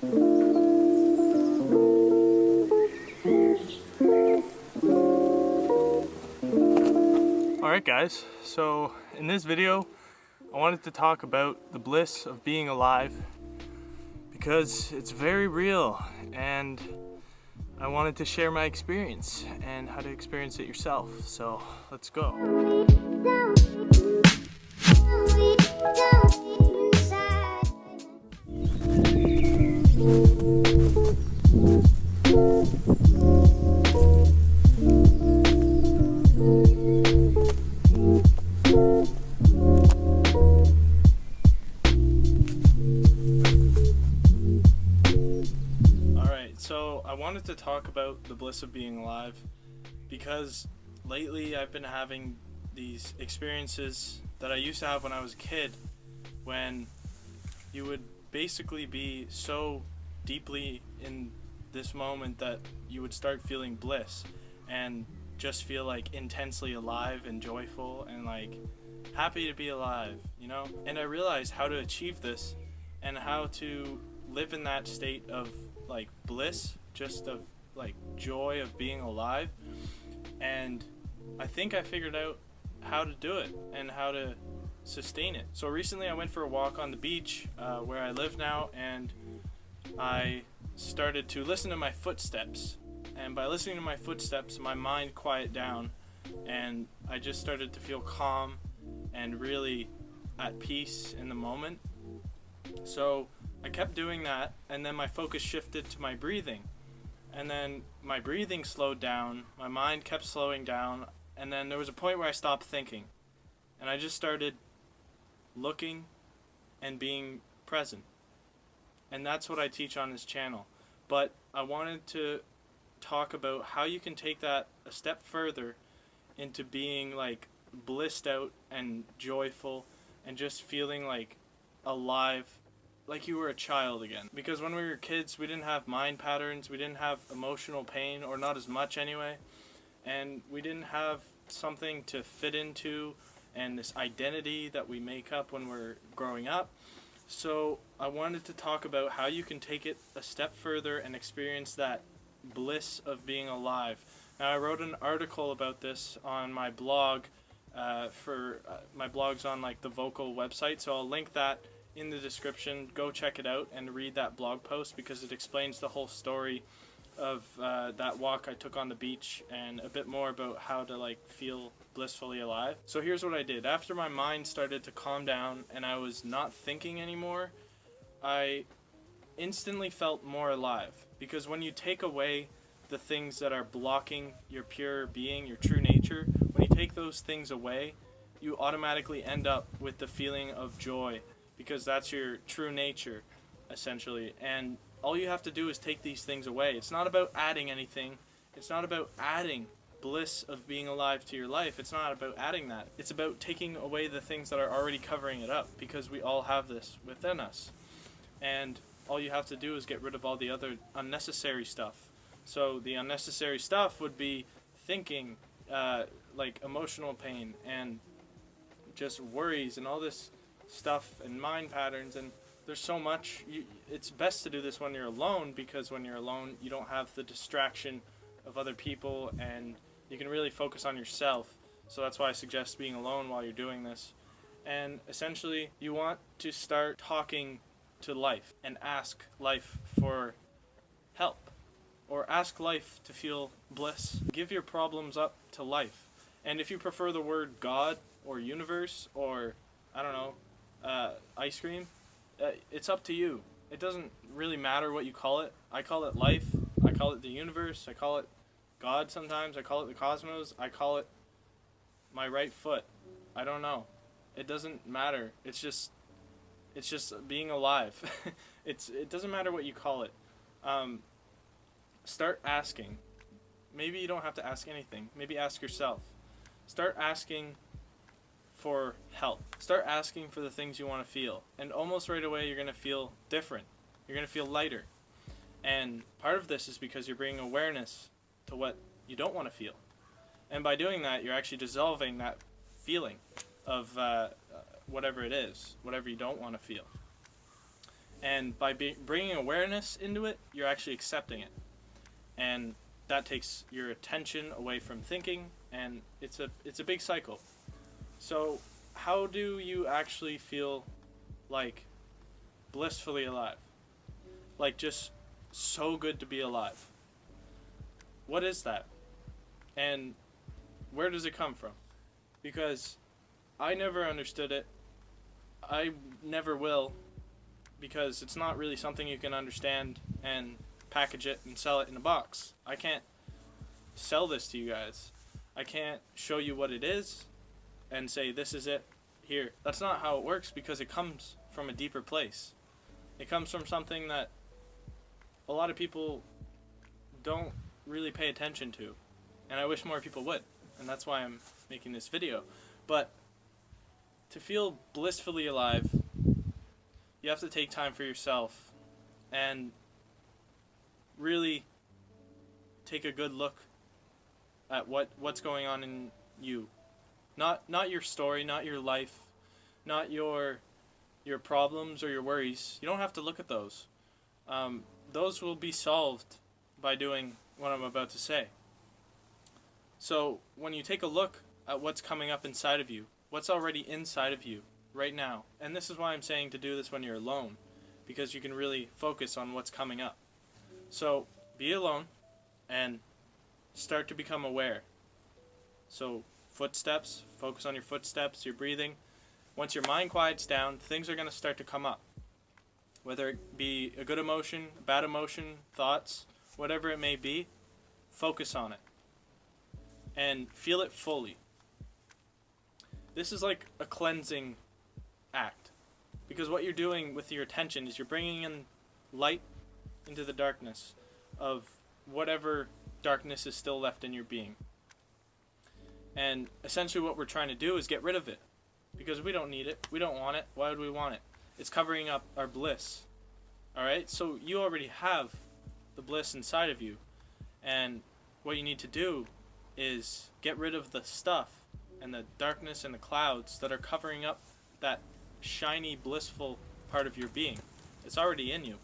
Alright guys, so in this video I wanted to talk about the bliss of being alive because it's very real, and I wanted to share my experience and how to experience it yourself. So let's go. So I wanted to talk about the bliss of being alive because lately I've been having these experiences that I used to have when I was a kid, when you would basically be so deeply in this moment that you would start feeling bliss and just feel like intensely alive and joyful and like happy to be alive, you know? And I realized how to achieve this and how to live in that state of like bliss, just of like joy of being alive. And I think I figured out how to do it and how to sustain it. So recently I went for a walk on the beach where I live now, and I started to listen to my footsteps. And by listening to my footsteps, my mind quieted down and I just started to feel calm and really at peace in the moment. So I kept doing that, and then my focus shifted to my breathing, and then my breathing slowed down, my mind kept slowing down, and then there was a point where I stopped thinking and I just started looking and being present. And that's what I teach on this channel. But I wanted to talk about how you can take that a step further into being like blissed out and joyful and just feeling like alive, like you were a child again. Because when we were kids, we didn't have mind patterns, we didn't have emotional pain, or not as much anyway, and we didn't have something to fit into and this identity that we make up when we're growing up. So I wanted to talk about how you can take it a step further and experience that bliss of being alive. Now, I wrote an article about this on my blog, my blog's on like the Vocal website, so I'll link that in the description. Go check it out and read that blog post because it explains the whole story of that walk I took on the beach and a bit more about how to like feel blissfully alive. So here's what I did. After my mind started to calm down and I was not thinking anymore, I instantly felt more alive, because when you take away the things that are blocking your pure being, your true nature, when you take those things away, you automatically end up with the feeling of joy, because that's your true nature, essentially. And all you have to do is take these things away. It's not about adding anything. It's not about adding bliss of being alive to your life. It's not about adding that. It's about taking away the things that are already covering it up, because we all have this within us. And all you have to do is get rid of all the other unnecessary stuff. So the unnecessary stuff would be thinking, like emotional pain and just worries and all this stuff and mind patterns, and there's so much. It's best to do this when you're alone, because when you're alone you don't have the distraction of other people and you can really focus on yourself. So that's why I suggest being alone while you're doing this. And essentially you want to start talking to life and ask life for help, or ask life to feel bliss. Give your problems up to life. And if you prefer the word God or universe or I don't know, ice cream, it's up to you. It doesn't really matter what you call it. I call it life, I call it the universe, I call it God sometimes, I call it the cosmos, I call it my right foot. I don't know. It doesn't matter. It's just being alive. It doesn't matter what you call it. Start asking. Maybe you don't have to ask anything. Maybe ask yourself. Start asking for help. Start asking for the things you want to feel. And almost right away you're going to feel different. You're going to feel lighter. And part of this is because you're bringing awareness to what you don't want to feel. And by doing that, you're actually dissolving that feeling of whatever it is, whatever you don't want to feel. And by bringing awareness into it, you're actually accepting it. And that takes your attention away from thinking, and it's a big cycle. So how do you actually feel like blissfully alive? Like just so good to be alive. What is that? And where does it come from? Because I never understood it. I never will, because it's not really something you can understand and package it and sell it in a box. I can't sell this to you guys. I can't show you what it is and say this is it here. That's not how it works, because it comes from a deeper place. It comes from something that a lot of people don't really pay attention to, and I wish more people would, and that's why I'm making this video. But to feel blissfully alive, you have to take time for yourself and really take a good look at what's going on in you. Not your story, not your life, not your problems or your worries. You don't have to look at those. Those will be solved by doing what I'm about to say. So when you take a look at what's coming up inside of you, what's already inside of you right now, and this is why I'm saying to do this when you're alone, because you can really focus on what's coming up. So be alone and start to become aware. So footsteps, focus on your footsteps, your breathing. Once your mind quiets down, things are going to start to come up. Whether it be a good emotion, a bad emotion, thoughts, whatever it may be, focus on it and feel it fully. This is like a cleansing act, because what you're doing with your attention is you're bringing in light into the darkness of whatever darkness is still left in your being. And essentially what we're trying to do is get rid of it, because we don't need it, we don't want it. Why would we want it? It's covering up our bliss. Alright, so you already have the bliss inside of you, and what you need to do is get rid of the stuff and the darkness and the clouds that are covering up that shiny, blissful part of your being. It's already in you.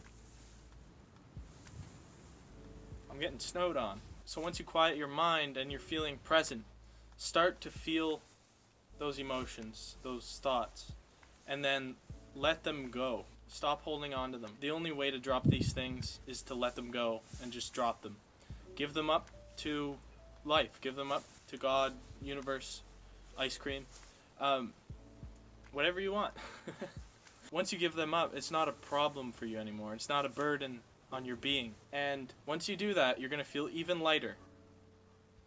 I'm getting snowed on. So once you quiet your mind and you're feeling present, start to feel those emotions, those thoughts, and then let them go. Stop holding on to them. The only way to drop these things is to let them go and just drop them. Give them up to life. Give them up to God, universe, ice cream, whatever you want. Once you give them up, it's not a problem for you anymore. It's not a burden on your being. And once you do that, you're going to feel even lighter.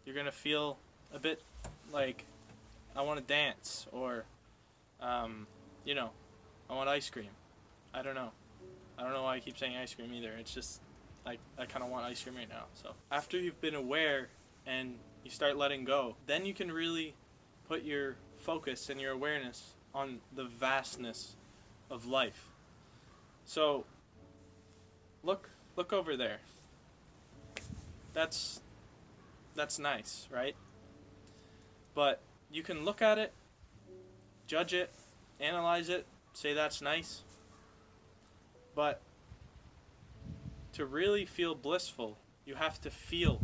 You're going to feel a bit like, I want to dance, or, I want ice cream. I don't know why I keep saying ice cream either. It's just, I kind of want ice cream right now. So after you've been aware and you start letting go, then you can really put your focus and your awareness on the vastness of life. So look over there. That's nice, right? But you can look at it, judge it, analyze it, say that's nice. But to really feel blissful, you have to feel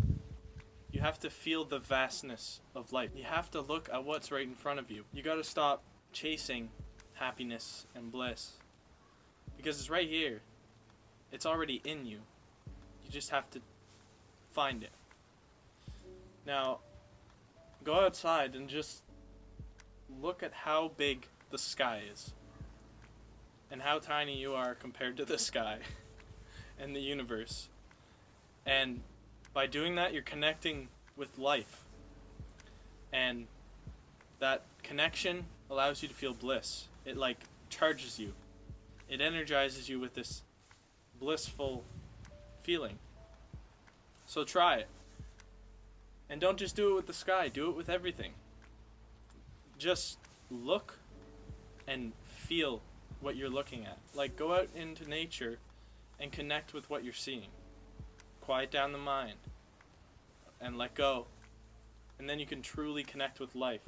the vastness of life. You have to look at what's right in front of you. You got to stop chasing happiness and bliss, because it's right here. It's already in you. You just have to find it. Now, go outside and just look at how big the sky is and how tiny you are compared to the sky and the universe. And by doing that, you're connecting with life. And that connection allows you to feel bliss. It charges you. It energizes you with this blissful feeling. So try it. And don't just do it with the sky, do it with everything. Just look and feel what you're looking at. Go out into nature and connect with what you're seeing. Quiet down the mind and let go. And then you can truly connect with life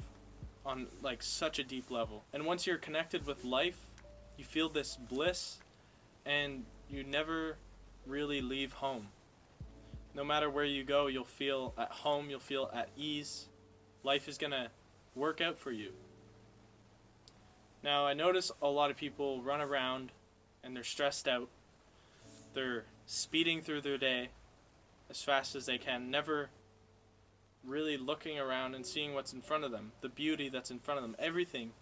on such a deep level. And once you're connected with life, you feel this bliss, and you never really leave home. No matter where you go, you'll feel at home, you'll feel at ease. Life is going to work out for you. Now, I notice a lot of people run around and they're stressed out. They're speeding through their day as fast as they can, never really looking around and seeing what's in front of them, the beauty that's in front of them. Everything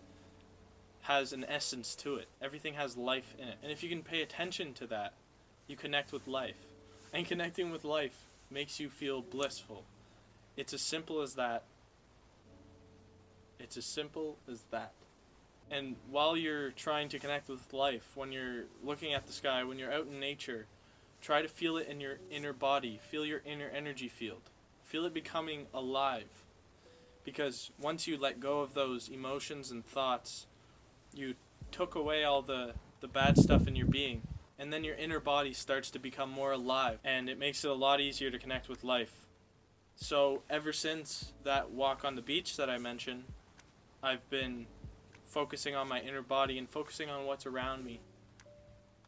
has an essence to it. Everything has life in it. And if you can pay attention to that, you connect with life. And connecting with life makes you feel blissful. It's as simple as that. It's as simple as that. And while you're trying to connect with life, when you're looking at the sky, when you're out in nature, try to feel it in your inner body. Feel your inner energy field. Feel it becoming alive. Because once you let go of those emotions and thoughts, you took away all the bad stuff in your being. And then your inner body starts to become more alive. And it makes it a lot easier to connect with life. So ever since that walk on the beach that I mentioned, I've been focusing on my inner body and focusing on what's around me.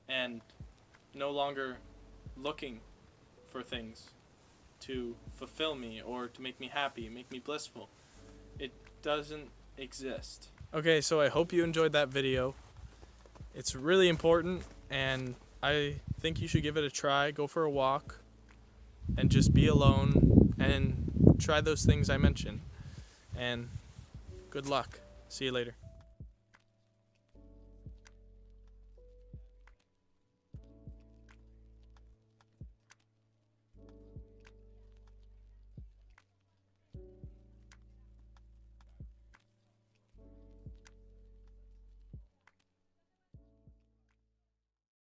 And no longer looking for things to fulfill me or to make me happy, make me blissful. It doesn't exist. Okay, so I hope you enjoyed that video. It's really important, and I think you should give it a try. Go for a walk and just be alone and try those things I mentioned. And good luck. See you later.